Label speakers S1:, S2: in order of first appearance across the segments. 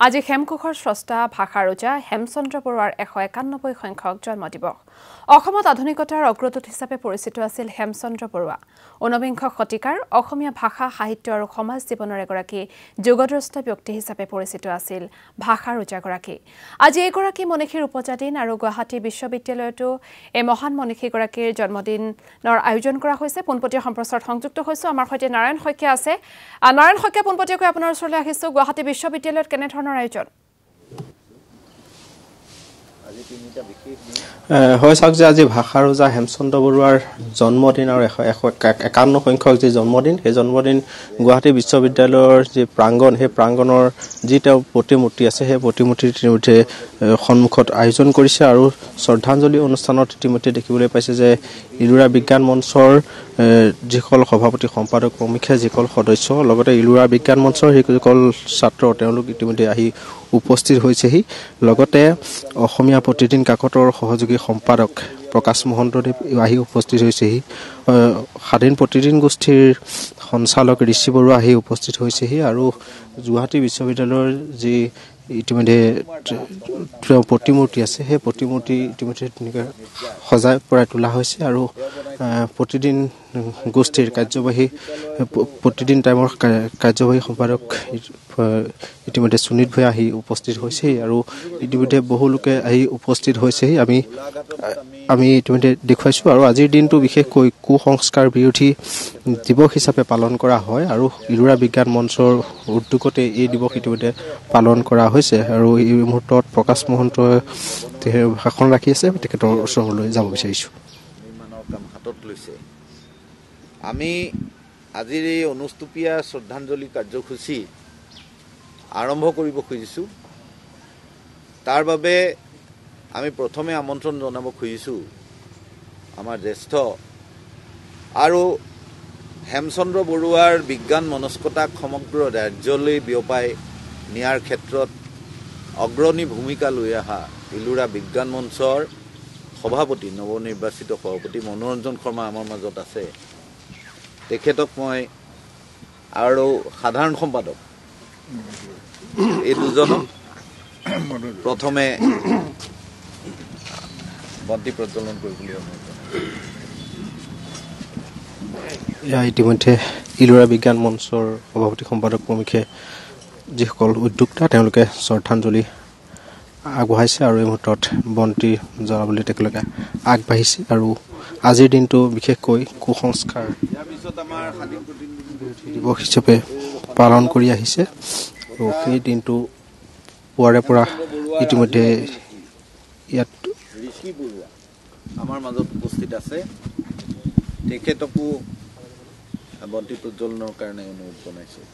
S1: আজি হেমকোষৰ স্ৰষ্টা ভাষা ৰজা হেমচন্দ্ৰ বৰুৱাৰ 191 সংখ্যক জন্ম দিৱস। অসমত আধুনিকতাৰ অগ্ৰদূত হিচাপে পৰিচিত আছিল হেমচন্দ্ৰ বৰুৱা। 19বিংশ শতিকাৰ অসমীয়া ভাষা সাহিত্য আৰু সমাজ জীৱনৰ এগৰাকী যুগদ্ৰষ্ট ব্যক্তি হিচাপে পৰিচিত আছিল ভাষা ৰজাগৰাকী। আজি এগৰাকী মনীষীৰ উপজাদিন আৰু গুৱাহাটী বিশ্ববিদ্যালয়তো এই মহান মনীষীগৰাকীৰ জন্মদিনৰ আয়োজন কৰা হৈছে। পোনপটীয়া সম্প্ৰচাৰত সংযুক্ত হৈছো আমাৰ সৈতে নাৰায়ণ শইকীয়া আছে। নাৰায়ণ শইকীয়া, পোনপটীয়াকৈ আপোনাৰ ওচৰলৈ আহিছো। গুৱাহাটী বিশ্ববিদ্যালয়ত কেনেধৰণৰ আয়োজন?
S2: হয় চাওক যে আজি ভাষা ৰজা হেমচন্দ্ৰ বৰুৱাৰ জন্মদিন আৰু 151 সংখ্যক যি জন্মদিন, সেই জন্মদিন গুৱাহাটী বিশ্ববিদ্যালয়ৰ যি প্ৰাংগণ, সেই প্ৰাংগণৰ যি তেওঁৰ প্ৰতিমূৰ্তি আছে, সেই প্ৰতিমূৰ্তিৰ ইতিমধ্যে সন্মুখত আয়োজন কৰিছে আৰু শ্ৰদ্ধাঞ্জলি অনুষ্ঠানত ইতিমধ্যে দেখিবলৈ পাইছে যে ইলোৰা বিজ্ঞান মঞ্চৰ যিসকল সভাপতি সম্পাদক প্ৰমুখ্যে যিসকল সদস্য, লগতে ইলোৰা বিজ্ঞান মঞ্চৰ যিসকল ছাত্ৰ, তেওঁলোক ইতিমধ্যে আহি উপস্থিত হৈছেহি। লগতে অসমীয়া প্ৰতিদিন কাকতৰ সহযোগী সম্পাদক প্ৰকাশ মহন্তদেৱ আহি উপস্থিত হৈছেহি। স্বাধীন প্ৰতিদিন গোষ্ঠীৰ সঞ্চালক ঋষি বৰুৱা আহি উপস্থিত হৈছেহি আৰু গুৱাহাটী বিশ্ববিদ্যালয়ৰ যি ইতিমধ্যে প্ৰতিমূৰ্তি আছে, সেই প্ৰতিমূৰ্তি ইতিমধ্যে তেনেকৈ সজাই পৰাই তোলা হৈছে আৰু প্ৰতিদিন গোষ্ঠীৰ প্ৰতিদিন টাইমৰ কাৰ্যবাহী সম্পাদক ইতিমধ্যে সুনীত ভূঞা আহি উপস্থিত হৈছেহি আৰু ইতিমধ্যে বহু লোকে আহি উপস্থিত হৈছেহি। আমি ইতিমধ্যে দেখুৱাইছোঁ আৰু আজিৰ দিনটো বিশেষকৈ কুসংস্কাৰ বিৰোধী দিৱস হিচাপে পালন কৰা হয় আৰু ইলোৰা বিজ্ঞান মঞ্চৰ উদ্যোগতে এই দিৱস ইতিমধ্যে পালন কৰা হৈছে আৰু এই মুহূৰ্তত প্ৰকাশ মহন্তই ভাষণ ৰাখি আছে। তেখেতৰ ওচৰলৈ যাব বিচাৰিছোঁ।
S3: আমি আজিৰ এই অনুষ্টুপীয়া শ্ৰদ্ধাঞ্জলি কাৰ্যসূচী আৰম্ভ কৰিব খুজিছোঁ। তাৰ বাবে আমি প্ৰথমে আমন্ত্ৰণ জনাব খুজিছোঁ আমাৰ জ্যেষ্ঠ আৰু হেমচন্দ্ৰ বৰুৱাৰ বিজ্ঞান মনস্কতাক সমগ্ৰ ৰাজ্যলৈ বিয়পাই নিয়াৰ ক্ষেত্ৰত অগ্ৰণী ভূমিকা লৈ অহা ইলোৰা বিজ্ঞান মঞ্চৰ সভাপতি, নৱনিৰ্বাচিত সভাপতি মনোৰঞ্জন শৰ্মা আমাৰ মাজত আছে। তেখেতক মই আৰু সাধাৰণ সম্পাদক এই দুজনক প্ৰথমে বন্তি প্ৰজ্বলন কৰিবলৈ
S2: ইতিমধ্যে ইলোৰা বিজ্ঞান মঞ্চৰ সভাপতি সম্পাদক প্ৰমুখ্যে যিসকল উদ্যোক্তা, তেওঁলোকে শ্ৰদ্ধাঞ্জলি আগবঢ়াইছে আৰু এই মুহূৰ্তত বন্তি জ্বলাবলৈ তেখেতলোকে আগবাঢ়িছে আৰু আজিৰ দিনটো বিশেষকৈ কুসংস্কাৰ দিৱস হিচাপে পালন কৰি আহিছে আৰু সেই দিনটো পুৱাৰে পৰা ইতিমধ্যে ইয়াত
S3: ঋষি বৰুৱা আমাৰ মাজত উপস্থিত আছে। তেখেতকো বন্তি প্ৰজ্বলনৰ কাৰণে অনুৰোধ জনাইছোঁ।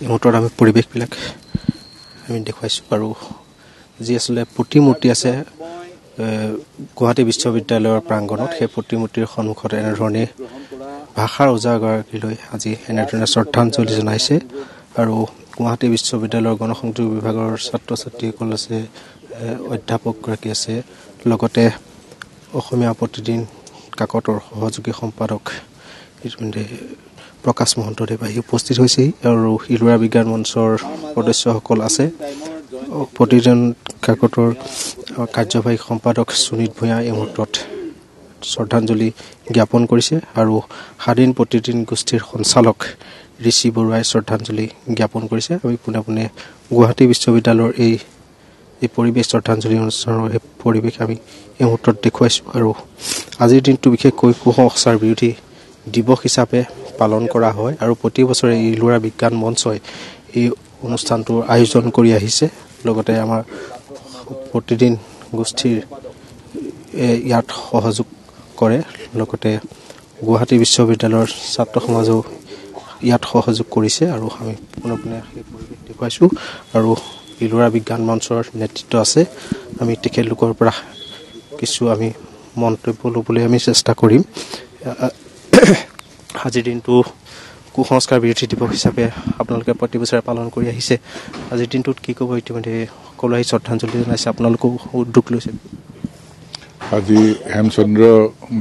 S2: এই মুহূৰ্তত আমি পৰিৱেশবিলাক আমি দেখুৱাইছোঁ আৰু যি আচলতে প্ৰতিমূৰ্তি আছে গুৱাহাটী বিশ্ববিদ্যালয়ৰ প্ৰাংগণত, সেই প্ৰতিমূৰ্তিৰ সন্মুখত এনেধৰণে ভাষা ৰজাগৰাকীলৈ আজি এনেধৰণে শ্ৰদ্ধাঞ্জলি জনাইছে আৰু গুৱাহাটী বিশ্ববিদ্যালয়ৰ গণসংযোগ বিভাগৰ ছাত্ৰ ছাত্ৰীসকল আছে, অধ্যাপকগৰাকী আছে, লগতে অসমীয়া প্ৰতিদিন কাকতৰ সহযোগী সম্পাদক ইতিমধ্যে প্ৰকাশ মহন্তদেৱ আহি উপস্থিত হৈছেহি আৰু ইলোৰা বিজ্ঞান মঞ্চৰ সদস্যসকল আছে। প্ৰতিদিন কাকতৰ কাৰ্যবাহী সম্পাদক সুনীত ভূঞা এই মুহূৰ্তত শ্ৰদ্ধাঞ্জলি জ্ঞাপন কৰিছে আৰু স্বাধীন প্ৰতিদিন গোষ্ঠীৰ সঞ্চালক ঋষি বৰুৱাই শ্ৰদ্ধাঞ্জলি জ্ঞাপন কৰিছে। আমি পোনে পোনে গুৱাহাটী বিশ্ববিদ্যালয়ৰ এই পৰিৱেশ শ্ৰদ্ধাঞ্জলি অনুষ্ঠানৰ এই পৰিৱেশ আমি এই মুহূৰ্তত দেখুৱাইছোঁ আৰু আজিৰ দিনটো বিশেষকৈ কুসংস্কাৰ বিৰোধী দিৱস হিচাপে পালন কৰা হয় আৰু প্ৰতি বছৰে ইলোৰা বিজ্ঞান মঞ্চই এই অনুষ্ঠানটোৰ আয়োজন কৰি আহিছে। লগতে আমাৰ প্ৰতিদিন গোষ্ঠীৰ ইয়াত সহযোগ কৰে লগতে গুৱাহাটী বিশ্ববিদ্যালয়ৰ ছাত্ৰ সমাজেও ইয়াত সহযোগ কৰিছে আৰু আমি পোনে সেই পৰিৱেশ দেখুৱাইছোঁ আৰু ইলোৰা বিজ্ঞান মঞ্চৰ নেতৃত্ব আছে আমি তেখেতলোকৰ পৰা কিছু আমি মন্তব্য ল'বলৈ আমি চেষ্টা কৰিম আজিৰ দিনটো কুসংস্কাৰ বিৰোধী দিৱস হিচাপে আপোনালোকে প্ৰতি বছৰে পালন কৰি আহিছে আজিৰ দিনটোত কি ক'ব ইতিমধ্যে সকলো আহি শ্ৰদ্ধাঞ্জলি জনাইছে আপোনালোকেও উদ্যোগ লৈছে
S4: আজি হেমচন্দ্ৰ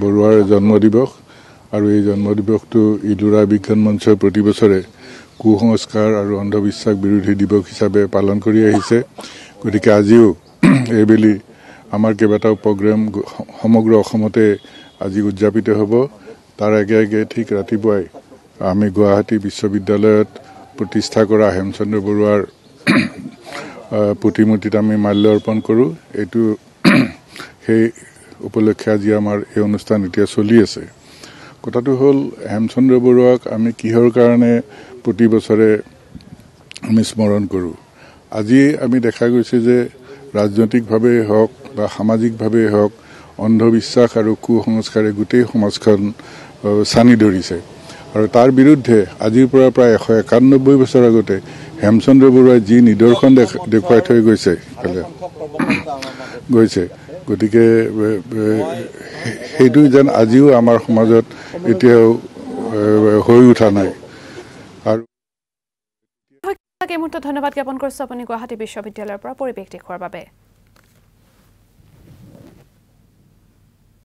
S4: বৰুৱাৰ জন্মদিৱস আৰু এই জন্মদিৱসটো ইলোৰা বিজ্ঞান মঞ্চৰ প্ৰতি বছৰে কুসংস্কাৰ আৰু অন্ধবিশ্বাস বিৰোধী দিৱস হিচাপে পালন কৰি আহিছে গতিকে আজিও এইবেলি আমাৰ কেইবাটাও প্ৰগ্ৰেম সমগ্ৰ অসমতে আজি উদযাপিত হ'ব তাৰ আগে ঠিক ৰাতিপুৱাই আমি গুৱাহাটী বিশ্ববিদ্যালয়ত প্ৰতিষ্ঠা কৰা হেমচন্দ্ৰ বৰুৱাৰ প্ৰতিমূৰ্তিত আমি মাল্য অৰ্পণ কৰোঁ এইটো সেই উপলক্ষে আজি আমাৰ এই অনুষ্ঠান এতিয়া চলি আছে কথাটো হ'ল হেমচন্দ্ৰ বৰুৱাক আমি কিহৰ কাৰণে প্ৰতি বছৰে আমি স্মৰণ কৰোঁ আজি আমি দেখা গৈছে যে ৰাজনৈতিকভাৱে হওক বা সামাজিকভাৱে হওক অন্ধবিশ্বাস আৰু কুসংস্কাৰে গোটেই সমাজখন চানি ধৰিছে আৰু তাৰ বিৰুদ্ধে আজিৰ পৰা প্ৰায় 191 বছৰ আগতে হেমচন্দ্ৰ বৰুৱাই যি নিদৰ্শন দেখুৱাই থৈ গৈছে গতিকে সেইটো যেন আজিও আমাৰ সমাজত এতিয়াও হৈ উঠা নাই আৰু
S1: এই মুহূৰ্তত ধন্যবাদ জ্ঞাপন কৰিছোঁ আপুনি গুৱাহাটী বিশ্ববিদ্যালয়ৰ পৰা পৰিৱেশ দেখুৱাৰ বাবে